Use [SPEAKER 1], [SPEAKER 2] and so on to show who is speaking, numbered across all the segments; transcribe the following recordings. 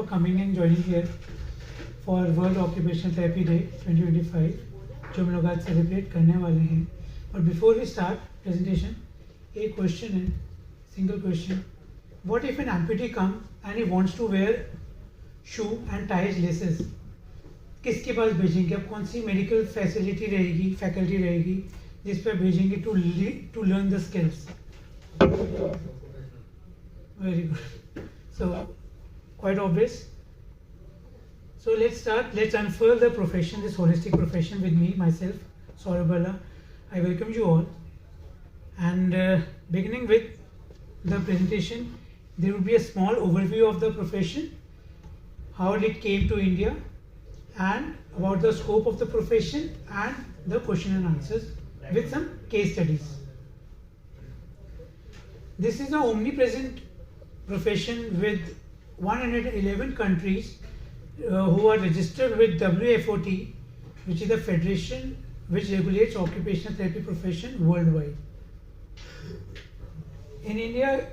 [SPEAKER 1] for coming and joining here for World Occupational Therapy Day 2025 जो हम लोग आज सेलिब्रेट करने वाले हैं. But before we start presentation, a question है, single question. What if an amputee comes and he wants to wear shoe and ties laces? किसके पास भेजेंगे? अब कौन सी मेडिकल फैसिलिटी रहेगी, फैकल्टी रहेगी जिस पर भेजेंगे to learn the skills? Very good. So quite obvious. So let's start. Let's unfurl the profession, this holistic profession, with me, myself, Saurabh Balla. I welcome you all. And beginning with the presentation, there will be a small overview of the profession, how it came to India, and about the scope of the profession and the question and answers with some case studies. This is an omnipresent profession with 111 countries who are registered with WFOT, which is the federation which regulates occupational therapy profession worldwide. In India,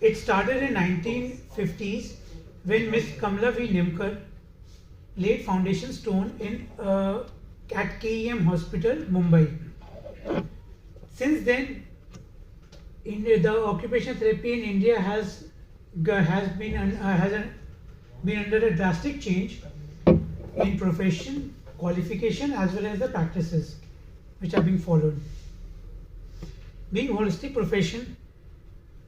[SPEAKER 1] it started in 1950s when Miss Kamala V. Nimkar laid foundation stone at KEM Hospital, Mumbai. Since then, the occupational therapy in India has been under a drastic change in profession, qualification, as well as the practices which are being followed. Being a holistic profession,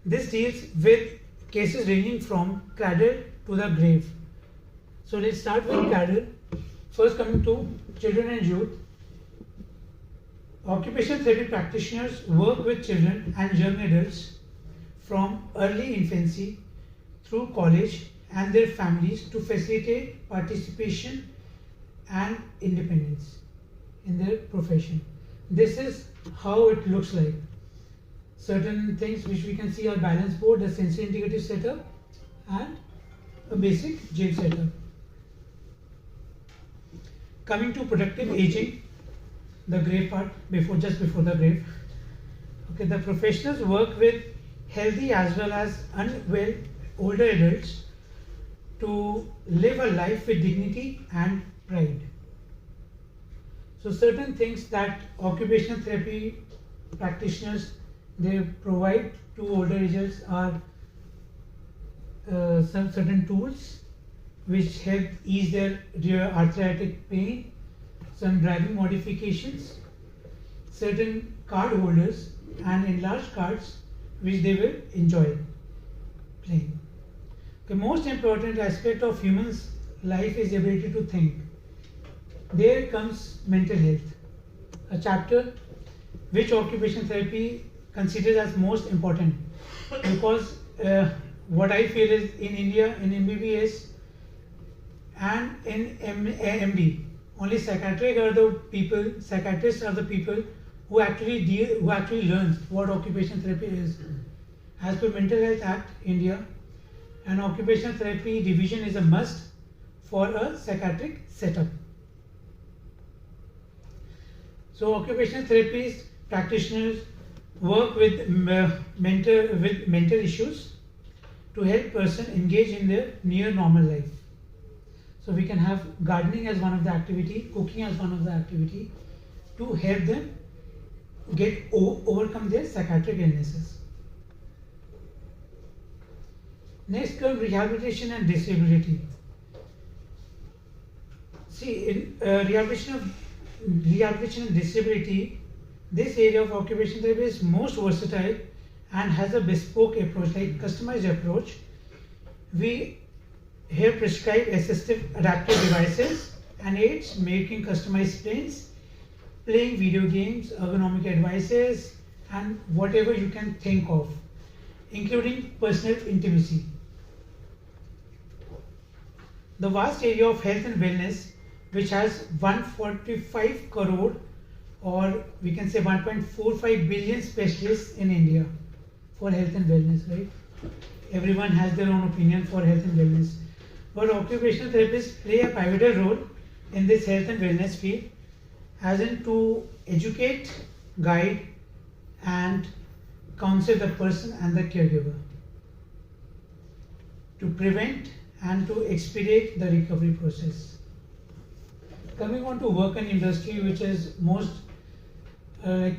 [SPEAKER 1] this deals with cases ranging from cradle to the grave. So let's start with cradle. First, coming to children and youth. Occupational therapy practitioners work with children and young adults from early infancy through college and their families to facilitate participation and independence in their profession. This is how it looks like. Certain things which we can see are balance board, a sensory integrative setup, and a basic jail setup. Coming to productive aging, the grave part, just before the grave. Okay, the professionals work with healthy as well as unwell older adults to live a life with dignity and pride. So certain things that occupational therapy practitioners they provide to older adults are some certain tools which help ease their arthritic pain, some driving modifications, certain card holders and enlarged cards which they will enjoy playing. The most important aspect of human's life is the ability to think. There comes mental health, a chapter which occupational therapy considers as most important, because what I feel is in India, in MBBS and in MD, only psychiatrists are the people who actually learns what occupational therapy is. As per Mental Health Act, India, an occupational therapy division is a must for a psychiatric setup. So occupational therapists, practitioners work with mental issues to help person engage in their near normal life. So we can have gardening as one of the activity, cooking as one of the activity to help them overcome their psychiatric illnesses. Next comes rehabilitation and disability. See, in rehabilitation and disability, this area of occupational therapy is most versatile and has a bespoke approach, like customized approach. We here prescribe assistive adaptive devices and aids, making customized planes, playing video games, ergonomic advices, and whatever you can think of, including personal intimacy. The vast area of health and wellness, which has 145 crore or we can say 1.45 billion specialists in India for health and wellness, right? Everyone has their own opinion for health and wellness. But occupational therapists play a pivotal role in this health and wellness field, as in to educate, guide, and counsel the person and the caregiver, to prevent and to expedite the recovery process. Coming on to work and industry, which is most a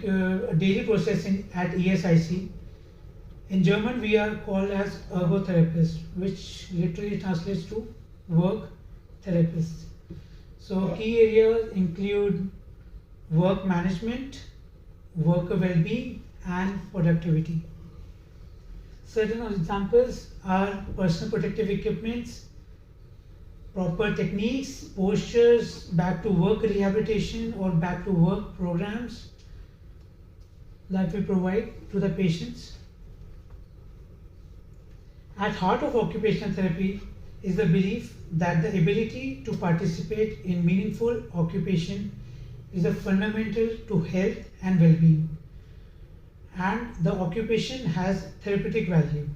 [SPEAKER 1] daily process at ESIC. In German, we are called as ergotherapist, which literally translates to work therapist. So key areas include work management, worker well-being, and productivity. Certain examples are personal protective equipments, proper techniques, postures, back to work rehabilitation or back to work programs that we provide to the patients. At heart of occupational therapy is the belief that the ability to participate in meaningful occupation is a fundamental to health and well-being, and the occupation has therapeutic value.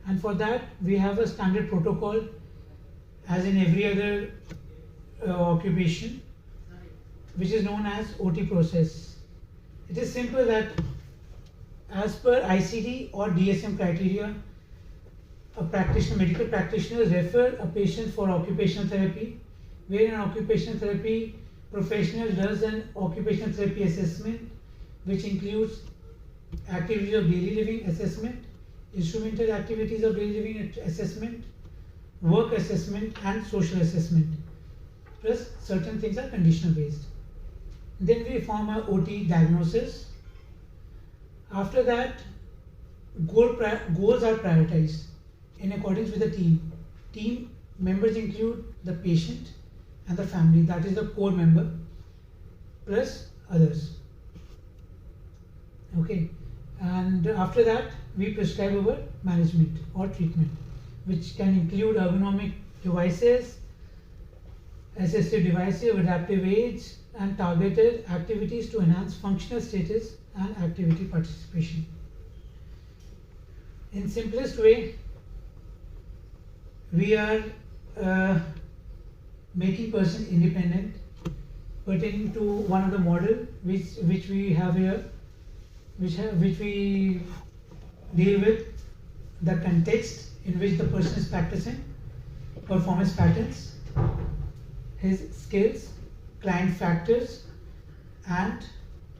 [SPEAKER 1] And for that we have a standard protocol as in every other occupation, which is known as OT process. It is simple that as per ICD or DSM criteria, medical practitioners refer a patient for occupational therapy, where an occupational therapy professional does an occupational therapy assessment, which includes activities of daily living assessment, instrumental activities of daily living assessment, work assessment, and social assessment. Plus certain things are conditional based. Then we form a OT diagnosis. After that, goals are prioritized in accordance with the team. Team members include the patient and the family, that is the core member, plus others. Okay, and after that we prescribe our management or treatment, which can include ergonomic devices, assistive devices, adaptive aids, and targeted activities to enhance functional status and activity participation. In simplest way, we are making person independent pertaining to one of the model which we have here, which we deal with the context in which the person is practicing, performance patterns, his skills, client factors, and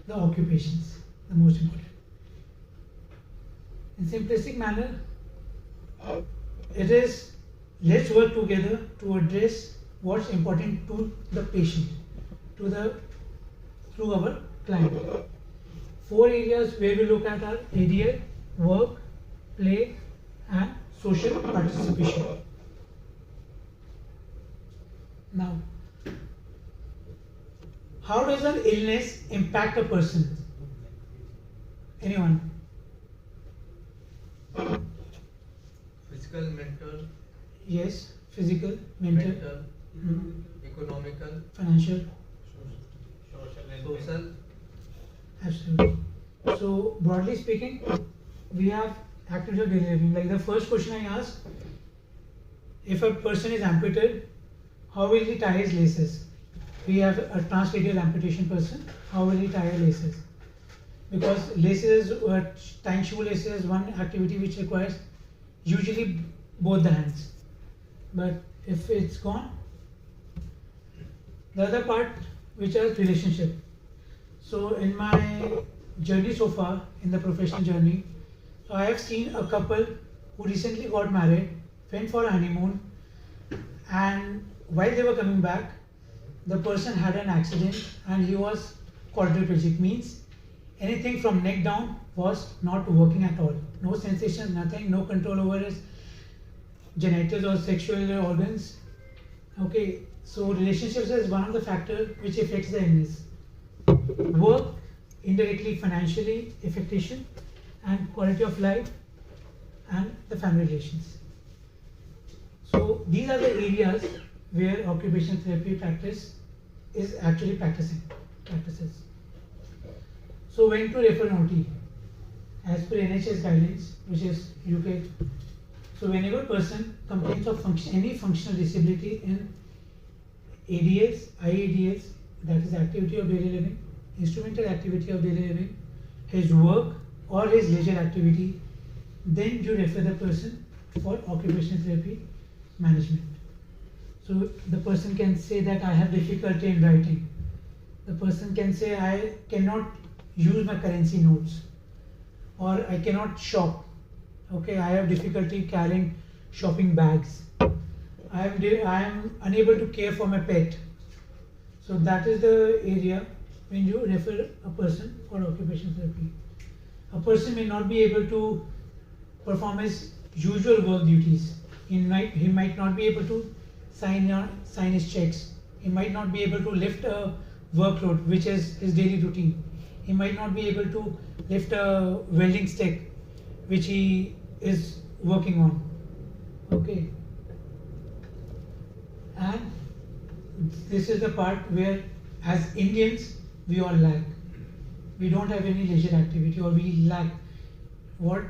[SPEAKER 1] the occupations, the most important. In simplistic manner, it is let's work together to address what's important to the patient, through our client. 4 areas where we look at are ADL, work, play, and social participation. Now, how does an illness impact a person? Anyone?
[SPEAKER 2] Physical, mental.
[SPEAKER 1] Yes, physical, mental,
[SPEAKER 2] Economical,
[SPEAKER 1] financial,
[SPEAKER 2] social.
[SPEAKER 1] Absolutely. So broadly speaking, we have activities of daily living. Like the first question I asked, if a person is amputated, how will he tie his laces? We have a transradial amputation person. How will he tie his laces? Because laces, tying shoelaces is one activity which requires usually both the hands. But if it's gone, the other part, which is relationship. So in my journey so far, in the professional journey, I have seen a couple who recently got married, went for a honeymoon, and while they were coming back, the person had an accident and he was quadriplegic, means anything from neck down was not working at all. No sensation, nothing, no control over his genitals or sexual organs. Okay, so relationships is one of the factors which affects the illness. Work, indirectly financially affectation, and quality of life, and the family relations. So these are the areas where occupational therapy practice is actually practices. So when to refer an OT? As per NHS guidelines, which is UK. So whenever a person complains of any functional disability in ADLs, IADLs, that is activity of daily living, instrumental activity of daily living, his work or his leisure activity, then you refer the person for occupational therapy management. So the person can say that I have difficulty in writing. The person can say I cannot use my currency notes, or I cannot shop. Okay, I have difficulty carrying shopping bags. I am unable to care for my pet. So that is the area when you refer a person for occupational therapy. A person may not be able to perform his usual work duties. He might not be able to sign his checks. He might not be able to lift a workload, which is his daily routine. He might not be able to lift a welding stick, which he is working on. Okay. And this is the part where, as Indians, we all lack. We don't have any leisure activity, or we lack. What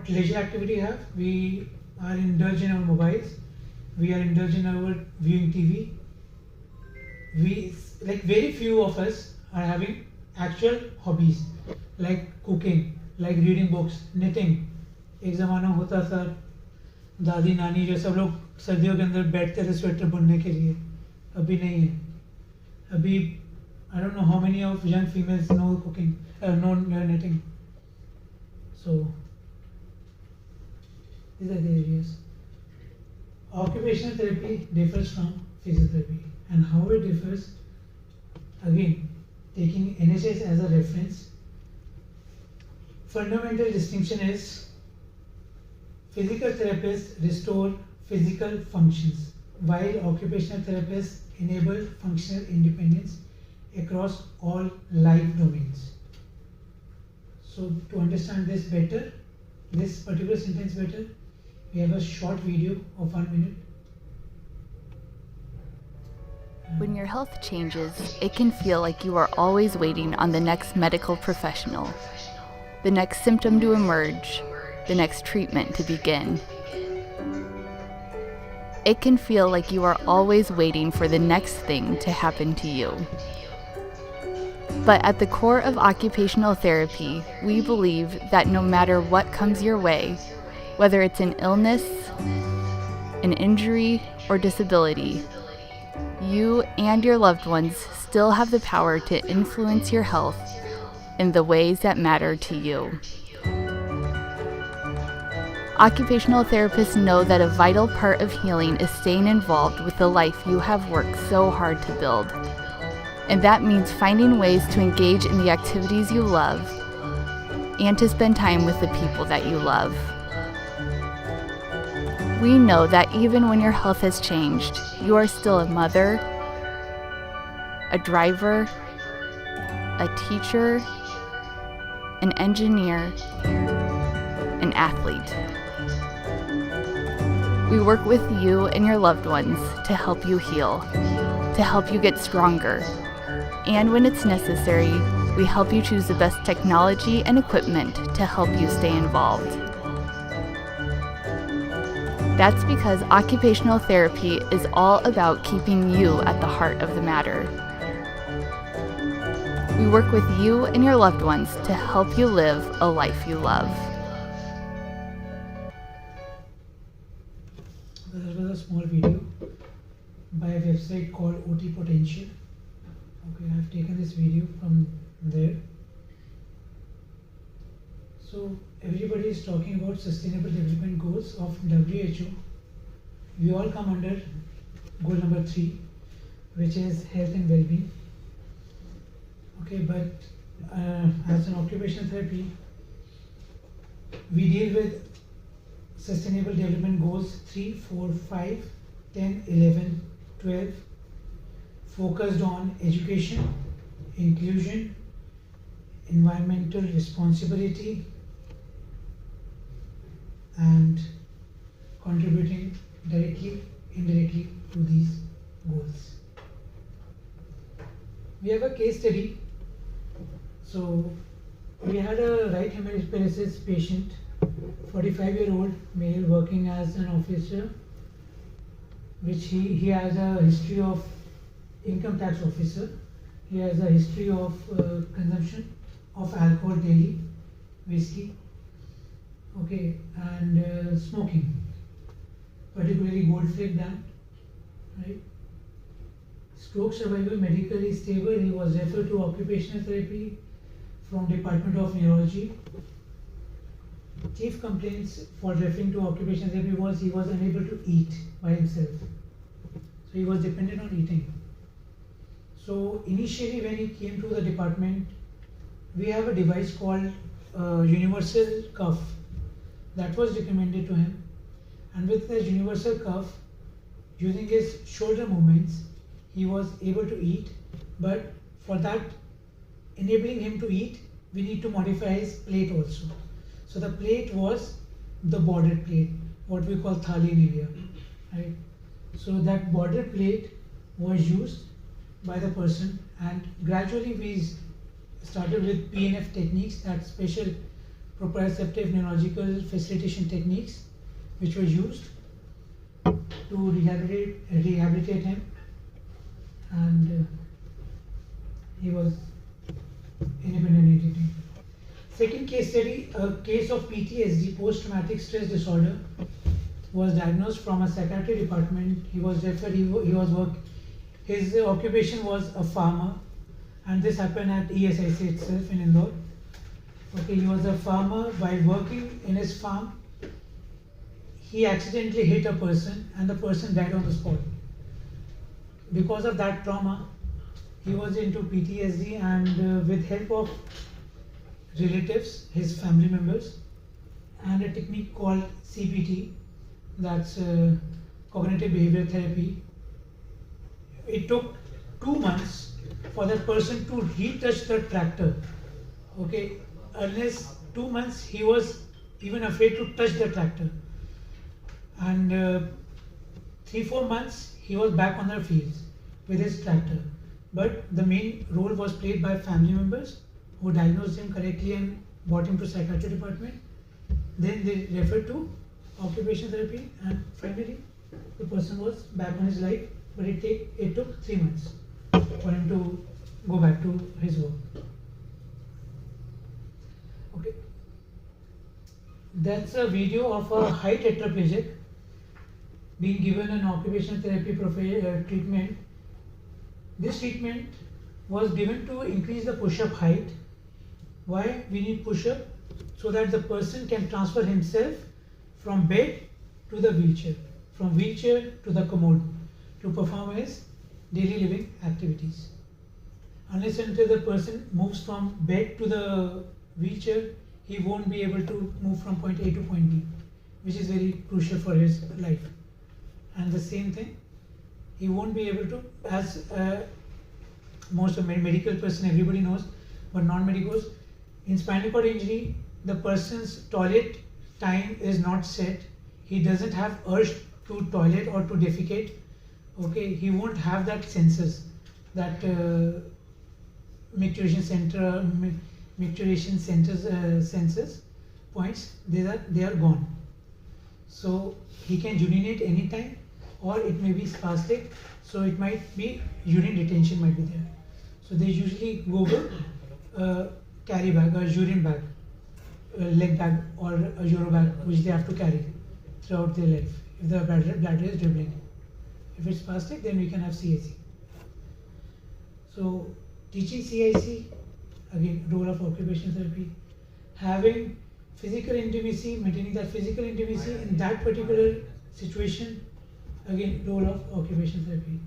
[SPEAKER 1] leisure activity we have? We are indulged in our mobiles. We are indulged in our viewing TV. Very few of us are having actual hobbies like cooking, like reading books, knitting. एक ज़माना होता था दादी नानी जो सब लोग सर्दियों के अंदर बैठते थे स्वेटर बुनने के लिए. अभी नहीं है. अभी I don't know how many of young females know cooking, know knitting. So these are the areas. Occupational therapy differs from physiotherapy, and how it differs, again taking NHS as a reference, fundamental distinction is physical therapists restore physical functions, while occupational therapists enable functional independence across all life domains. So to understand this better, this particular sentence better, we have a short video of 1 minute.
[SPEAKER 3] When your health changes, it can feel like you are always waiting on the next medical professional, the next symptom to emerge, the next treatment to begin. It can feel like you are always waiting for the next thing to happen to you. But at the core of occupational therapy, we believe that no matter what comes your way, whether it's an illness, an injury, or disability, you and your loved ones still have the power to influence your health in the ways that matter to you. Occupational therapists know that a vital part of healing is staying involved with the life you have worked so hard to build. And that means finding ways to engage in the activities you love and to spend time with the people that you love. We know that even when your health has changed, you are still a mother, a driver, a teacher, an engineer, an athlete. We work with you and your loved ones to help you heal, to help you get stronger. And when it's necessary, we help you choose the best technology and equipment to help you stay involved. That's because occupational therapy is all about keeping you at the heart of the matter. We work with you and your loved ones to help you live a life you love.
[SPEAKER 1] This was a small video by a website called OT Potential. Okay, I have taken this video from there. So everybody is talking about sustainable development goals of WHO. We all come under goal number 3, which is health and well-being. Okay, but as an occupational therapy, we deal with sustainable development goals 3, 4, 5, 10, 11, 12, focused on education, inclusion, environmental responsibility, and contributing directly, indirectly to these goals. We have a case study. So we had a right hemiparesis patient, 45-year-old male working as an officer, which he has a history of income tax officer. He has a history of consumption of alcohol daily, whiskey, okay, and smoking. particularly gold flake dam, right? Stroke survivor, medically stable, he was referred to occupational therapy from Department of Neurology. Chief complaints for referring to occupational therapy was he was unable to eat by himself. So he was dependent on eating. So initially when he came to the department, we have a device called universal cuff that was recommended to him. And with the universal cuff, using his shoulder movements, he was able to eat. But for that, enabling him to eat, we need to modify his plate also. So the plate was the border plate, what we call thali in India, right? So that border plate was used by the person, and gradually we started with PNF techniques, that special proprioceptive neurological facilitation techniques, which were used to rehabilitate him, and he was independent eating. Second case study, a case of PTSD, post-traumatic stress disorder, was diagnosed from a psychiatry department. He was referred. His occupation was a farmer, and this happened at ESIC itself in Indore. Okay, he was a farmer. While working in his farm, he accidentally hit a person, and the person died on the spot. Because of that trauma, he was into PTSD, and with help of relatives, his family members, and a technique called CBT, that's cognitive behavioral therapy. It took 2 months for that person to retouch the tractor. Okay, unless 2 months he was even afraid to touch the tractor, and 3-4 months he was back on the fields with his tractor. But the main role was played by family members who diagnosed him correctly and brought him to psychiatry department. Then they referred to occupational therapy, and finally the person was back on his life. But it took 3 months for him to go back to his work. Okay, that's a video of a high tetraplegic being given an occupational therapy treatment. This treatment was given to increase the push-up height. Why we need push-up? So that the person can transfer himself from bed to the wheelchair, from wheelchair to the commode, to perform his daily living activities. Unless until the person moves from bed to the wheelchair, he won't be able to move from point A to point B, which is very crucial for his life. And the same thing, he won't be able to, as most of medical person everybody knows, but non-medicals, in spinal cord injury, the person's toilet time is not set. He doesn't have urge to toilet or to defecate. Okay, he won't have that senses, that micturition centers senses points. They are gone. So he can urinate anytime, or it may be spastic. So it might be urine retention might be there. So they usually go with carry bag, a urine bag, a leg bag, or a Euro bag, which they have to carry throughout their life if the bladder is dribbling. If it's spastic, then we can have CIC. So teaching CIC, again, role of occupational therapy. Having physical intimacy, maintaining that physical intimacy in that particular situation, again, role of occupational therapy.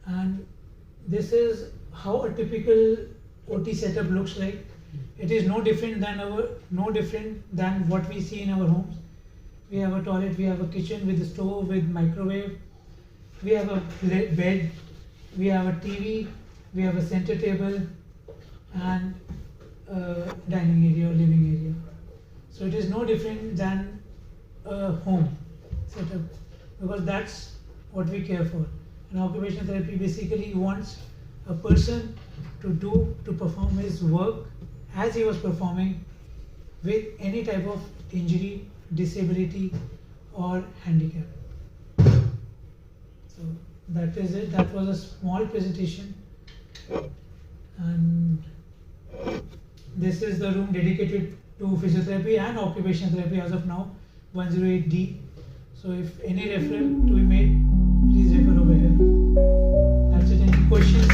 [SPEAKER 1] And this is how a typical OT setup looks like. It is no different than what we see in our homes. We have a toilet, we have a kitchen with a stove, with microwave, we have a bed, we have a TV, we have a center table, and a dining area or living area. So it is no different than a home setup, because that's what we care for. And occupational therapy basically wants a person to perform his work as he was performing with any type of injury, disability, or handicap. So that is it. That was a small presentation, and this is the room dedicated to physiotherapy and occupational therapy as of now, 108D. So if any referral to be made, please refer over here. That's it. Any questions?